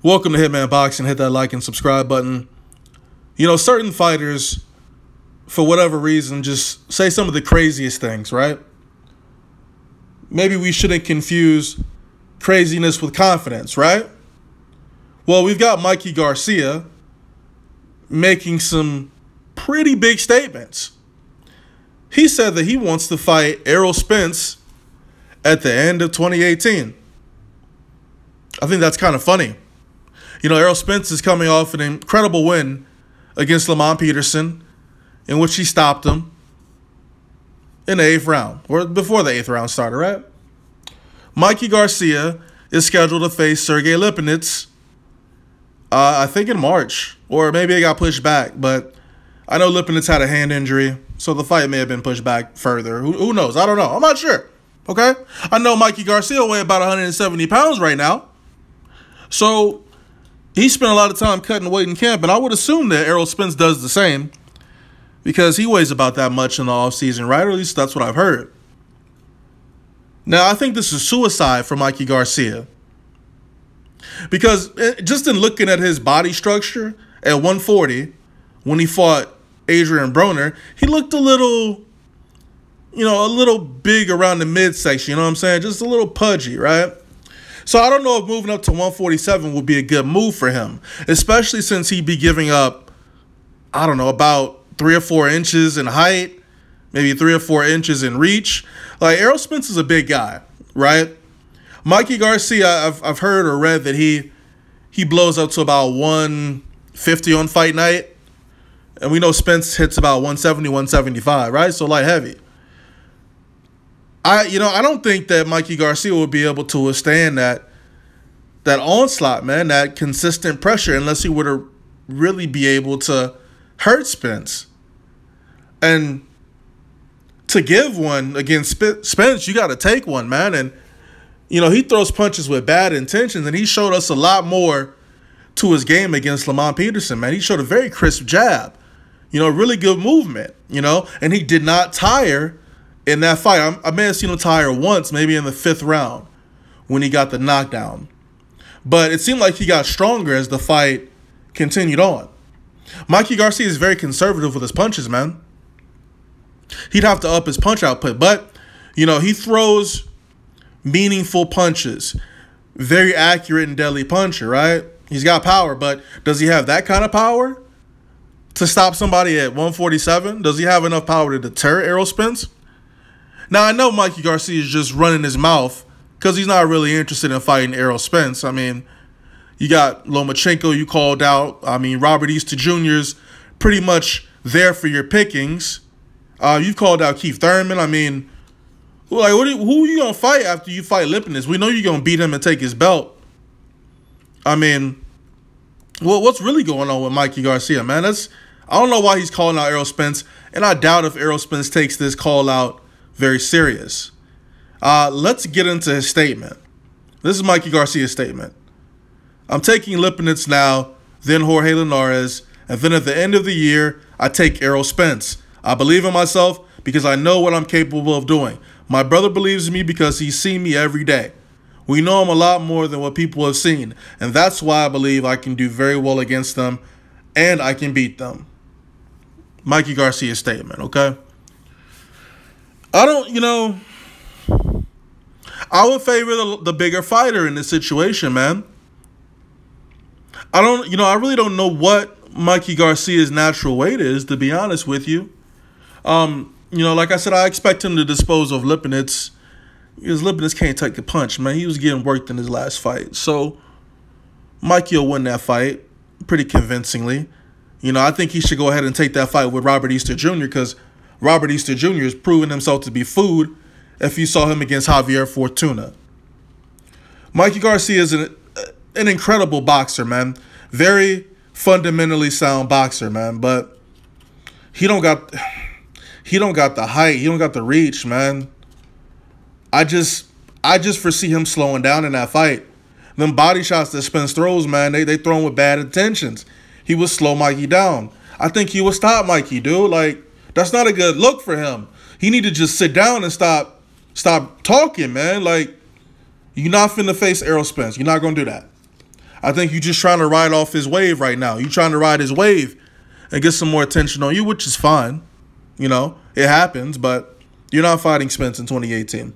Welcome to Hitman Boxing. Hit that like and subscribe button. You know, certain fighters, for whatever reason, just say some of the craziest things, right? Maybe we shouldn't confuse craziness with confidence, right? Well, we've got Mikey Garcia making some pretty big statements. He said that he wants to fight Errol Spence at the end of 2018. I think that's kind of funny. You know, Errol Spence is coming off an incredible win against Lamont Peterson, in which he stopped him in the 8th round, or before the 8th round started, right? Mikey Garcia is scheduled to face Sergey Lipinets, I think in March, or maybe it got pushed back, but I know Lipinets had a hand injury, so the fight may have been pushed back further. Who knows? I don't know. I'm not sure, okay? I know Mikey Garcia weighs about 170 pounds right now, so he spent a lot of time cutting weight in camp, and I would assume that Errol Spence does the same because he weighs about that much in the offseason, right? Or at least that's what I've heard. Now, I think this is suicide for Mikey Garcia because just in looking at his body structure at 140 when he fought Adrian Broner, he looked a little big around the midsection, you know what I'm saying? Just a little pudgy, right? So I don't know if moving up to 147 would be a good move for him, especially since he'd be giving up, I don't know, about 3 or 4 inches in height, maybe 3 or 4 inches in reach. Like, Errol Spence is a big guy, right? Mikey Garcia, I've heard or read that he blows up to about 150 on fight night. And we know Spence hits about 170, 175, right? So light heavy. I don't think that Mikey Garcia will be able to withstand that onslaught, man, that consistent pressure, unless he were to really be able to hurt Spence. And to give one against Spence, you got to take one, man. And, you know, he throws punches with bad intentions, and he showed us a lot more to his game against Lamont Peterson, man. He showed a very crisp jab, you know, really good movement, you know, and he did not tire in that fight. I may have seen him tire once, maybe in the 5th round when he got the knockdown. But it seemed like he got stronger as the fight continued on. Mikey Garcia is very conservative with his punches, man. He'd have to up his punch output. But, you know, he throws meaningful punches. Very accurate and deadly puncher, right? He's got power, but does he have that kind of power to stop somebody at 147? Does he have enough power to deter Errol Spence? Now, I know Mikey Garcia is just running his mouth because he's not really interested in fighting Errol Spence. I mean, you got Lomachenko you called out. I mean, Robert Easter Jr.'s pretty much there for your pickings. You've called out Keith Thurman. I mean, who are you going to fight after you fight Lipinets? We know you're going to beat him and take his belt. I mean, well, what's really going on with Mikey Garcia, man? I don't know why he's calling out Errol Spence, and I doubt if Errol Spence takes this call out very serious. Let's get into his statement. This is Mikey Garcia's statement. I'm taking Lipinets now, then Jorge Linares, and then at the end of the year, I take Errol Spence. I believe in myself because I know what I'm capable of doing. My brother believes in me because he's seen me every day. We know I'm a lot more than what people have seen, and that's why I believe I can do very well against them, and I can beat them. Mikey Garcia's statement, okay? I would favor the bigger fighter in this situation, man. I really don't know what Mikey Garcia's natural weight is, to be honest with you. Like I said, I expect him to dispose of Lipinets because Lipinets can't take a punch, man. He was getting worked in his last fight. So Mikey will win that fight pretty convincingly. You know, I think he should go ahead and take that fight with Robert Easter Jr. because Robert Easter Jr. has proven himself to be food if you saw him against Javier Fortuna. Mikey Garcia is an incredible boxer, man. Very fundamentally sound boxer, man. But he don't got the height. He don't got the reach, man. I just foresee him slowing down in that fight. Them body shots that Spence throws, man, they throw him with bad intentions. He would slow Mikey down. I think he would stop Mikey, dude. Like, that's not a good look for him. He need to just sit down and stop talking, man. Like, you're not finna face Errol Spence. You're not gonna do that. I think you're just trying to ride off his wave right now. You're trying to ride his wave and get some more attention on you, which is fine. You know, it happens, but you're not fighting Spence in 2018.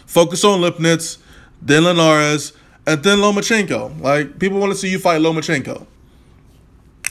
Focus on Lipnitz, then Linares, and then Lomachenko. Like, people want to see you fight Lomachenko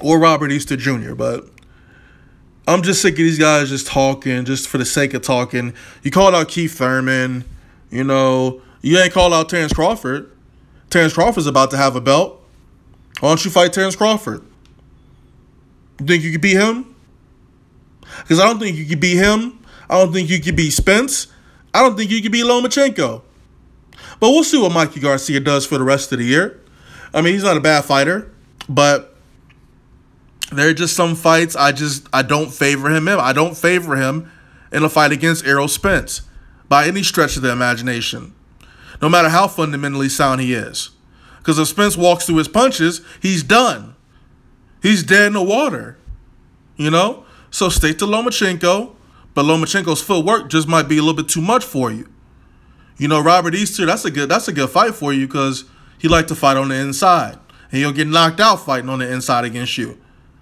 or Robert Easter Jr., but I'm just sick of these guys just talking just for the sake of talking. You called out Keith Thurman. You know, you ain't called out Terrence Crawford. Terrence Crawford's about to have a belt. Why don't you fight Terrence Crawford? You think you could beat him? Because I don't think you could beat him. I don't think you could beat Spence. I don't think you could beat Lomachenko. But we'll see what Mikey Garcia does for the rest of the year. I mean, he's not a bad fighter, but there are just some fights I don't favor him in. I don't favor him in a fight against Errol Spence by any stretch of the imagination, no matter how fundamentally sound he is. Because if Spence walks through his punches, he's done. He's dead in the water, you know? So stick to Lomachenko, but Lomachenko's footwork just might be a little bit too much for you. You know, Robert Easter, that's a good fight for you because he likes to fight on the inside. And he'll get knocked out fighting on the inside against you.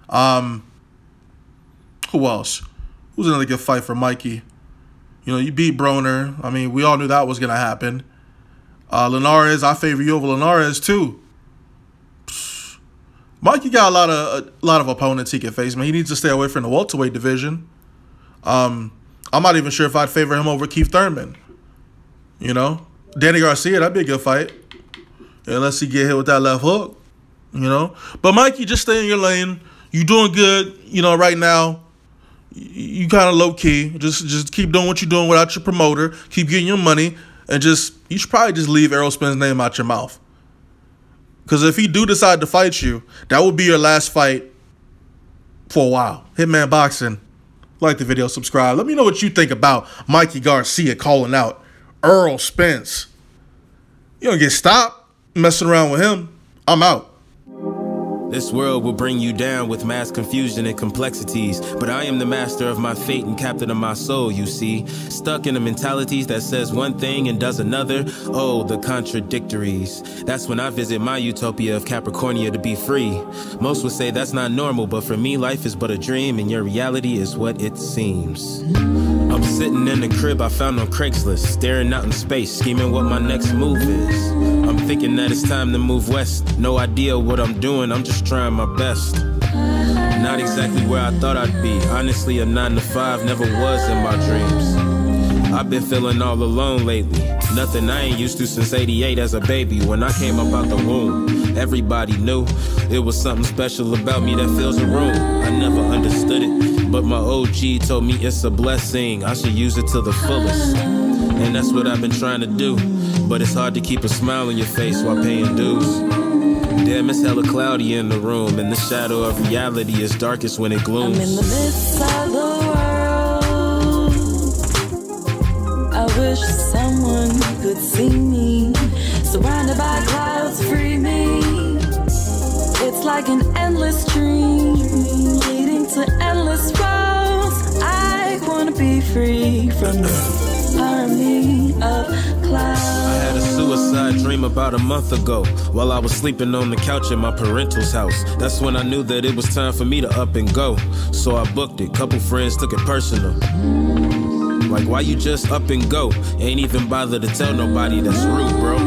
Who else? Who's another good fight for Mikey? You know, you beat Broner. I mean, we all knew that was going to happen. Linares, I favor you over Linares too. Mikey got a lot of opponents he can face, man. He needs to stay away from the welterweight division. I'm not even sure if I'd favor him over Keith Thurman. You know, Danny Garcia, that'd be a good fight. Unless he get hit with that left hook, you know. But Mikey, just stay in your lane. You doing good, you know, right now. You kind of low key. Just keep doing what you're doing without your promoter. Keep getting your money, and you should probably just leave Errol Spence's name out your mouth. Because if he do decide to fight you, that will be your last fight for a while. Hitman Boxing. Like the video, subscribe. Let me know what you think about Mikey Garcia calling out Errol Spence. You don't get stopped messing around with him. I'm out. This world will bring you down with mass confusion and complexities, but I am the master of my fate and captain of my soul, you see. Stuck in the mentalities that says one thing and does another. Oh, the contradictories. That's when I visit my utopia of Capricornia to be free. Most would say that's not normal, but for me, life is but a dream, and your reality is what it seems. I'm sitting in the crib I found on Craigslist, staring out in space, scheming what my next move is. I'm thinking that it's time to move west. No idea what I'm doing, I'm just trying my best. Not exactly where I thought I'd be. Honestly, a 9 to 5 never was in my dreams. I've been feeling all alone lately. Nothing I ain't used to since '88 as a baby. When I came up out the womb, everybody knew it was something special about me that fills a room. I never understood it, but my OG told me it's a blessing. I should use it to the fullest. And that's what I've been trying to do. But it's hard to keep a smile on your face while paying dues. Damn, it's hella cloudy in the room, and the shadow of reality is darkest when it glooms. I'm in the midst of the world. I wish someone could see me. Surrounded by clouds, free me. It's like an endless dream, leading to endless roads. I wanna be free from this army of clouds. I had a suicide dream about a month ago while I was sleeping on the couch at my parental's house. That's when I knew that it was time for me to up and go. So I booked it. Couple friends took it personal. Like, why you just up and go? Ain't even bother to tell nobody, that's rude, bro.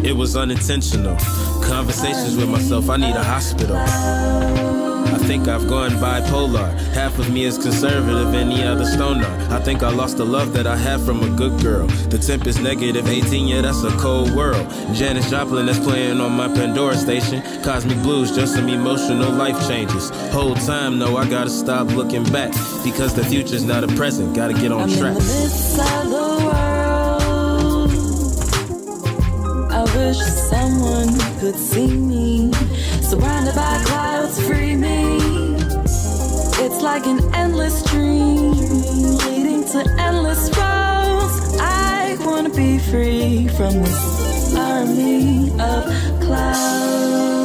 It was unintentional. Conversations with myself, I need a hospital. I think I've gone bipolar. Half of me is conservative and the other stoner. I think I lost the love that I had from a good girl. The temp is negative 18, yeah, that's a cold world. Janis Joplin is playing on my Pandora station. Cosmic Blues, just some emotional life changes. Whole time, no, I gotta stop looking back, because the future's not a present, gotta get on track. I'm in the midst of the world. I wish someone could see me. Surrounded by clouds, free me. It's like an endless dream, leading to endless roads. I wanna be free from this army of clouds.